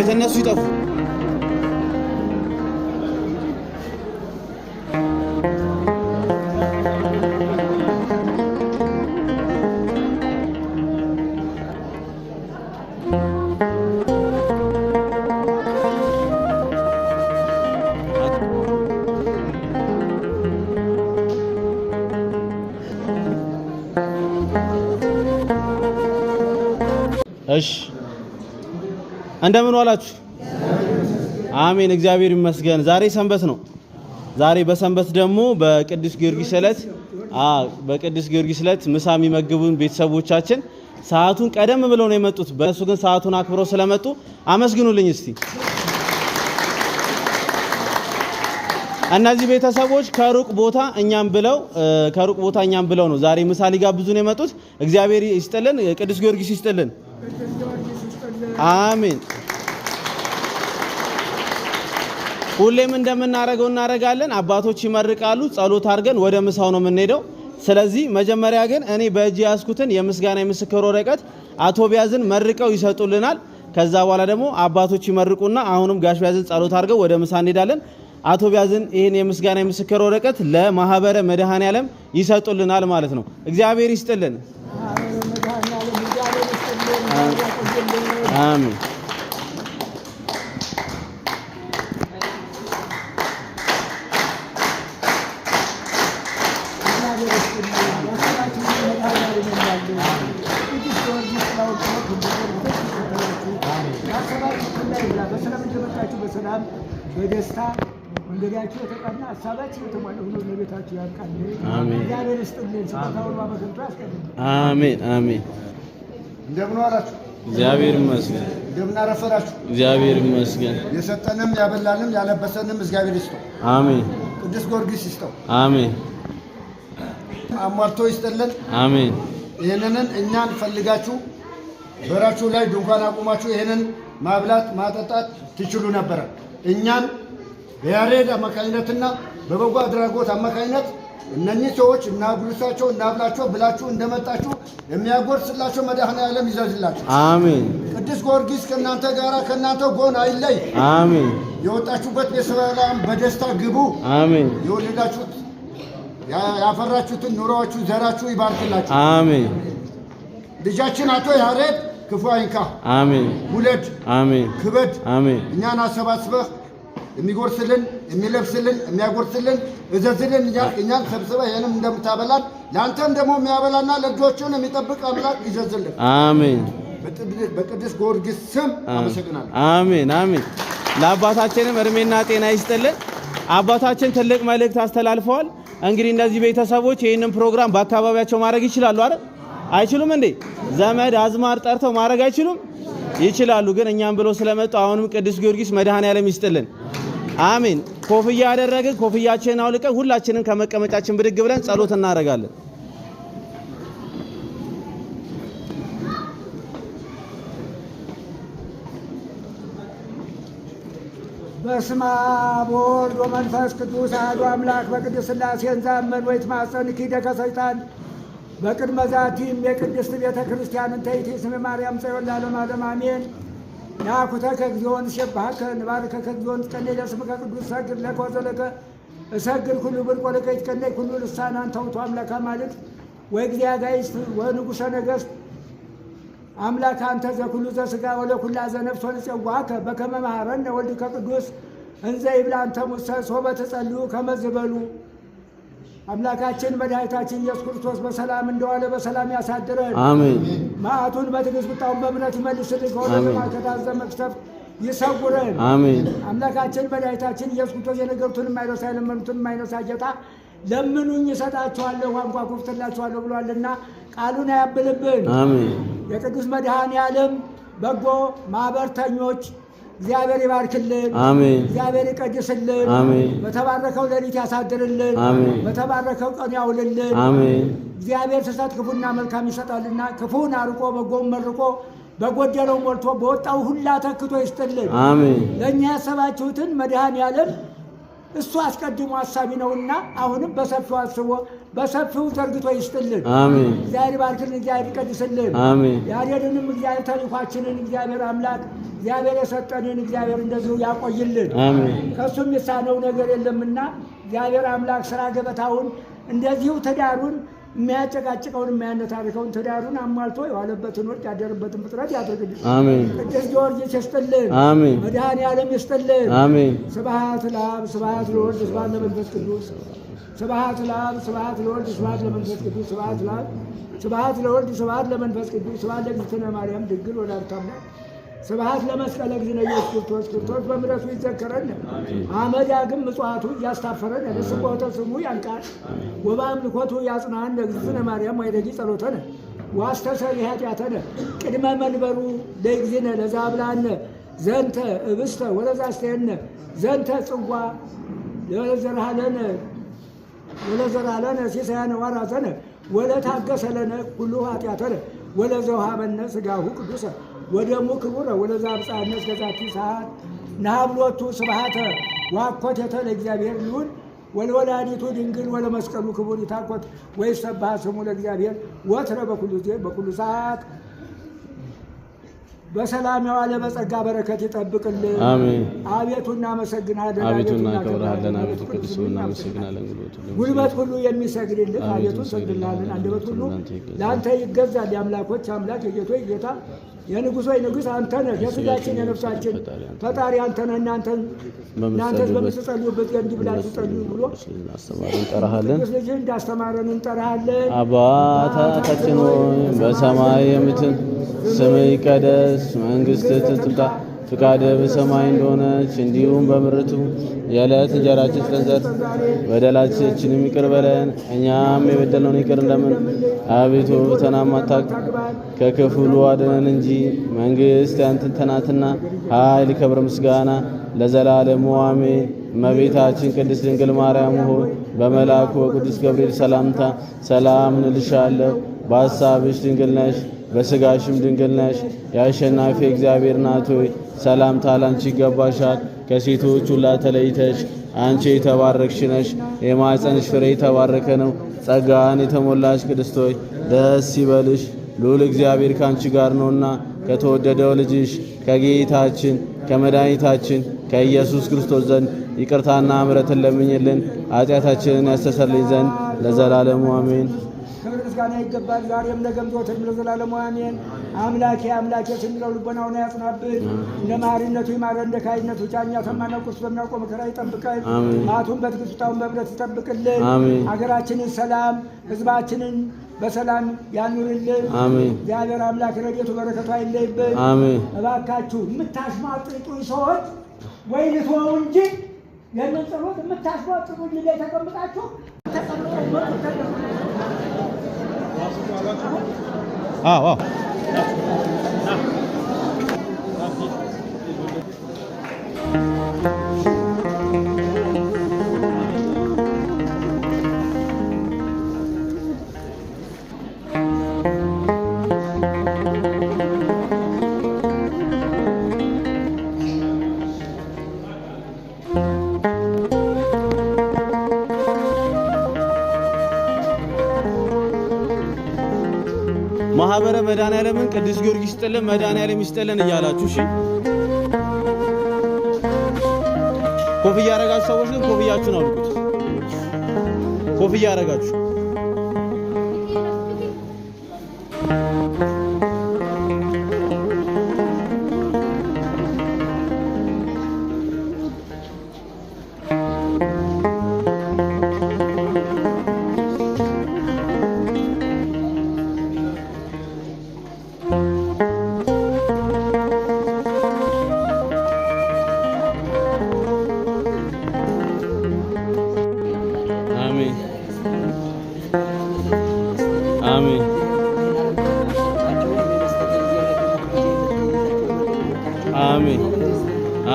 ቤት እነሱ ይጠፉ። እሺ እንደምን ዋላችሁ? አሜን እግዚአብሔር ይመስገን። ዛሬ ሰንበት ነው። ዛሬ በሰንበት ደግሞ በቅዱስ ጊዮርጊስ ዕለት ምሳ የሚመግቡን ቤተሰቦቻችን ሰዓቱን ቀደም ብለው ነው የመጡት። በእሱ ግን ሰዓቱን አክብረው ስለመጡ አመስግኑልኝ እስቲ። እነዚህ ቤተሰቦች ከሩቅ ቦታ እኛም ብለው ነው ዛሬ ምሳ ሊጋብዙን የመጡት። እግዚአብሔር ይስጥልን፣ ቅዱስ ጊዮርጊስ ይስጥልን። አሜን። ሁሌም እንደምናረገው እናረጋለን። አባቶች ይመርቃሉ፣ ጸሎት አድርገን ወደ ምሳው ነው የምንሄደው። ስለዚህ መጀመሪያ ግን እኔ በእጅ ያስኩትን የምስጋና የምስክር ወረቀት አቶ ቢያዝን መርቀው ይሰጡልናል። ከዛ በኋላ ደግሞ አባቶች ይመርቁና አሁንም ጋሽ ቢያዝን ጸሎት አድርገው ወደ ምሳ እንሄዳለን። አቶ ቢያዝን ይሄን የምስጋና የምስክር ወረቀት ለማህበረ መድኃኔዓለም ይሰጡልናል ማለት ነው። እግዚአብሔር ይስጥልን። አሜን። በሰላም በደስታ መንገዳችሁ የተቀና ሐሳባችሁ የተሟላ ሆኖ ለቤታችሁ ያብቃል። እግዚአብሔር ይስጥልን። ስጦታውን በከንቱ ያስቀድም። አሜን አሜን። እንደምን ዋላችሁ? እግዚአብሔር ይመስገን። እንደምን አረፈዳችሁ? እግዚአብሔር ይመስገን። የሰጠንም ያበላንም ያለበሰንም እግዚአብሔር ይስጠው። አሜን። ቅዱስ ጊዮርጊስ ይስጠው። አሜን። አሟልቶ ይስጥልን። አሜን። ይሄንን እኛን ፈልጋችሁ በራችሁ ላይ ድንኳን አቁማችሁ ይሄንን ማብላት ማጠጣት ትችሉ ነበር። እኛን በያሬድ አማካኝነትና በበጎ አድራጎት አማካኝነት እነኚህ ሰዎች እናብሉሳቸው እናብላቸው ብላችሁ እንደመጣችሁ የሚያጎርስላቸው መድኃኔዓለም ይዘዝላችሁ። አሜን። ቅዱስ ጊዮርጊስ ከእናንተ ጋራ ከእናንተ ጎን አይለይ። አሜን። የወጣችሁበት በሰላም በደስታ ግቡ። አሜን። የወለዳችሁት ያፈራችሁትን ኑሮአችሁ ዘራችሁ ይባርክላችሁ። አሜን። ልጃችን አቶ ያሬድ ክፉ አይንካ። አሜን። ውለድ። አሜን። ክበድ። አሜን። እኛን አሰባስበህ የሚጎርስልን የሚለብስልን የሚያጎርስልን እዘዝልን እኛን ሰብስበህ ይሄንም እንደምታበላን ለአንተም ደግሞ የሚያበላና ለልጆቹን የሚጠብቅ አምላክ ይዘዝልን። አሜን። በቅዱስ ጊዮርጊስ ስም አመሰግናለሁ። አሜን አሜን። ለአባታችንም እድሜና ጤና ይስጥልን። አባታችን ትልቅ መልእክት አስተላልፈዋል። እንግዲህ እነዚህ ቤተሰቦች ይህንን ፕሮግራም በአካባቢያቸው ማድረግ ይችላሉ አይደል? አይችሉም እንዴ? ዘመድ አዝማር ጠርተው ማድረግ አይችሉም? ይችላሉ። ግን እኛም ብሎ ስለመጡ አሁንም ቅዱስ ጊዮርጊስ መድኃኔዓለም ይስጥልን። አሜን። ኮፍያ ያደረግን ኮፍያችንን አውልቀን ሁላችንን ከመቀመጫችን ብድግ ብለን ጸሎት እናደርጋለን። በስመ አብ ወወልድ ወመንፈስ ቅዱስ አሐዱ አምላክ በቅድስት ሥላሴ እንዘአመን ወይትማፀን ኪደከ ሰይጣን በቅድመ ዛቲም የቅድስት ቤተ ክርስቲያን እንተይቲ ስመ ማርያም ጽዮን ለዓለመ ዓለም አሜን። ናኩተከ እግዚኦ ንሴብሐከ ንባርከከ እግዚኦ ንትቀነይ ለስምከ ቅዱስ ሰግድ ለከ ወዘለከ እሰግድ ኩሉ ብርቆ ለከ ይትቀነይ ኩሉ ልሳን አንተ ውእቱ አምላከ አማልክት ወእግዚአ ጋይስት ወንጉሠ ነገሥት አምላክ አንተ ዘኩሉ ዘሥጋ ወለኩላ ዘነፍስ ወንፄዋከ በከመ መሐረነ ወልድከ ቅዱስ እንዘ ይብላ አንተ ሙሴ ሶበ ትጸልዩ ከመ ዝበሉ። አምላካችን መድኃኒታችን ኢየሱስ ክርስቶስ በሰላም እንደዋለ በሰላም ያሳድረን። አሜን። መዓቱን በትዕግስት ቁጣውን በእምነት ይመልስልን። ከወደ ልማት ከታዘዘ መቅሰፍት ይሰውረን። አሜን። አምላካችን መድኃኒታችን ኢየሱስ ክርስቶስ የነገሩትን የማይረሳ የለመኑትን የማይረሳ ጌታ ለምኑኝ እሰጣችኋለሁ አንኳኩ እከፍትላችኋለሁ ብሏልና ቃሉን አያብልብን። አሜን። የቅዱስ መድኃኔዓለም በጎ ማህበርተኞች እግዚአብሔር ይባርክልን። አሜን። እግዚአብሔር ይቀድስልን። አሜን። በተባረከው ሌሊት ያሳድርልን። አሜን። በተባረከው ቀን ያውልልን። አሜን። እግዚአብሔር ሲሰጥ ክፉና መልካም ይሰጣልና ክፉን አርቆ በጎውን መርቆ በጎደለው ሞልቶ በወጣው ሁላ ተክቶ ይስጥልን። አሜን። ለእኛ ያሰባችሁትን መድኃኔዓለም እሱ አስቀድሞ አሳቢ ነውና አሁንም በሰፊው አስቦ በሰፊው ዘርግቶ ይስጥልን። አሜን። እግዚአብሔር ባርክልን፣ እግዚአብሔር ይቀድስልን። አሜን። ያሬድንም እግዚአብሔር ተልኳችንን እግዚአብሔር አምላክ እግዚአብሔር የሰጠንን እግዚአብሔር እንደዚሁ ያቆይልን። አሜን። ከሱ የሚሳነው ነገር የለምና እግዚአብሔር አምላክ ስራ ገበታውን እንደዚሁ ትዳሩን የሚያጨቃጭቀውን የሚያነታርከውን ትዳሩን አሟልቶ የዋለበትን ወርቅ ያደረበትን ፍጥረት ያድርግልን። አሜን። ቅዱስ ጊዮርጊስ ይስጥልን። አሜን። መድኃኔዓለም ይስጥልን። አሜን። ስብሐት ለአብ ስብሐት ለወልድ ስብሐት ለመንፈስ ቅዱስ ስብሐት ለአብ ስብሐት ለወልድ ስብሐት ለመንፈስ ቅዱስ ስብሐት ለአብ ስብሐት ለወልድ ስብሐት ለመንፈስ ቅዱስ ስብሐት ለእግዝእትነ ማርያም ድንግል ወላዲተ አምላክ ስብሐት ለመስቀለ እግዚእነ ኢየሱስ ክርስቶስ በምሕረቱ ይዘከረን አመድ ያግም ምጽዋቱ እያስታፈረን በስብሖተ ስሙ ያንቃል ወበአምልኮቱ ያጽናን ለእግዝእትነ ማርያም ወይደጊ ጸሎተነ ዋስተሰሪ ኃጢአተነ ቅድመ መንበሩ ለእግዚእነ ለዛብላነ ዘንተ እብስተ ወለዛስተየነ ዘንተ ጽዋ ወለዘርሃለነ ሲሳያነ ዋራዘነ ወለታገሰለነ ኩሉ ኃጢአተነ ወለዘውሃበነ ሥጋሁ ቅዱሰ ወደሙ ክቡረ ወለዛ ብጻነ እስከ ዛቲ ሰዓት ናብሎቱ ስብሐተ ዋኮቴተ ለእግዚአብሔር ይሁን ወለወላዲቱ ድንግል ወለመስቀሉ ክቡር ይታኮት ወይሰብሐ ስሙ ለእግዚአብሔር ወትረ በኩሉ ጊዜ በኩሉ ሰዓት በሰላም ያዋለ በጸጋ በረከት ይጠብቅልን። አሜን። አቤቱ እናመሰግናለን፣ አቤቱ እናከብርሃለን፣ አቤቱ ቅዱስ እናመሰግናለን። ጉልበት ሁሉ የሚሰግድልን አቤቱ እንሰግድልሃለን። አንደበት ሁሉ ለአንተ ይገዛል። የአምላኮች አምላክ የጌቶች ጌታ የንጉሶች ንጉሥ አንተ ነህ። የሥጋችን የነፍሳችን ፈጣሪ አንተ ነህ። እናንተስ በምትጸልዩበት እንዲህ ብላችሁ ጸልዩ ብሎ እንጠራሃለን። ልጅ እንዳስተማረን እንጠራሃለን። አባታችን ሆይ በሰማይ የምትኖር ስምህ ይቀደስ፣ መንግሥትህ ትምጣ፣ ፍቃድህ በሰማይ እንደሆነች እንዲሁም በምድር ትሁን። የዕለት እንጀራችንን ስጠን ዛሬ፣ በደላችንን ይቅር በለን እኛም የበደልነውን ይቅር እንደምንል፣ አቤቱ ፈተናን አታግባን ከክፉ ሁሉ አድነን እንጂ መንግሥት ያንተ ናትና፣ ኃይል፣ ክብር፣ ምስጋና ለዘላለሙ አሜን። እመቤታችን ቅድስት ድንግል ማርያም ሆይ በመልአኩ በቅዱስ ገብርኤል ሰላምታ ሰላም እንልሻለሁ። በሐሳብሽ ድንግል ነሽ፣ በሥጋሽም ድንግል ነሽ። የአሸናፊ እግዚአብሔር እናት ሆይ ሰላምታ ላንቺ ይገባሻል። ከሴቶች ሁሉ ተለይተሽ አንቺ የተባረክሽ ነሽ፣ የማኅፀንሽ ፍሬ የተባረከ ነው። ጸጋን የተሞላሽ ቅድስት ሆይ ደስ ይበልሽ፣ ልዑል እግዚአብሔር ካንቺ ጋር ነውና ከተወደደው ልጅሽ ከጌታችን ከመድኃኒታችን ከኢየሱስ ክርስቶስ ዘንድ ይቅርታና ምሕረትን ለምኝልን ኃጢአታችንን ያስተሰርይልን ዘንድ ለዘላለሙ አሜን። ክብር ምስጋና ይገባል፣ ዛሬም ነገም ዘወትርም ለዘላለሙ አሜን። አምላኬ አምላኬ ስንለው ልቦናውን ያጽናብን፣ እንደ መሐሪነቱ ይማረን፣ እንደ ካይነቱ ጫኛ ተማናቁስ በሚያውቀው መከራ ይጠብቀን፣ ማቱን በትግስታውን በብረት ይጠብቅልን፣ ሀገራችንን ሰላም ሕዝባችንን በሰላም ያኑርልን። እግዚአብሔር አምላክ ረድኤቱ በረከቱ አይለይብን። እባካችሁ የምታሽሟጥጡኝ ሰዎች ወይ ልትወው እንጂ የምን ጸሎት የምታሽሟጥጡኝ ላይ ተቀምጣችሁ ማህበረ መድኃኔዓለምን ቅዱስ ጊዮርጊስ ይስጥልን፣ መድኃኔዓለም ይስጥልን እያላችሁ እሺ። ኮፍያ ያረጋችሁ ሰዎች ግን ኮፍያችሁን አውልቁት። ኮፍያ ያረጋችሁ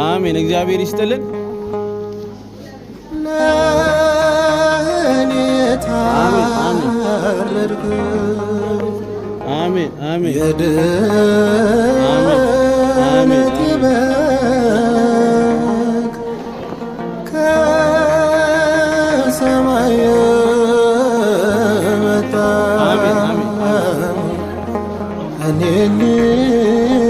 አሜን። እግዚአብሔር ይስጥልን። አሜን አሜን አሜን። ነኝ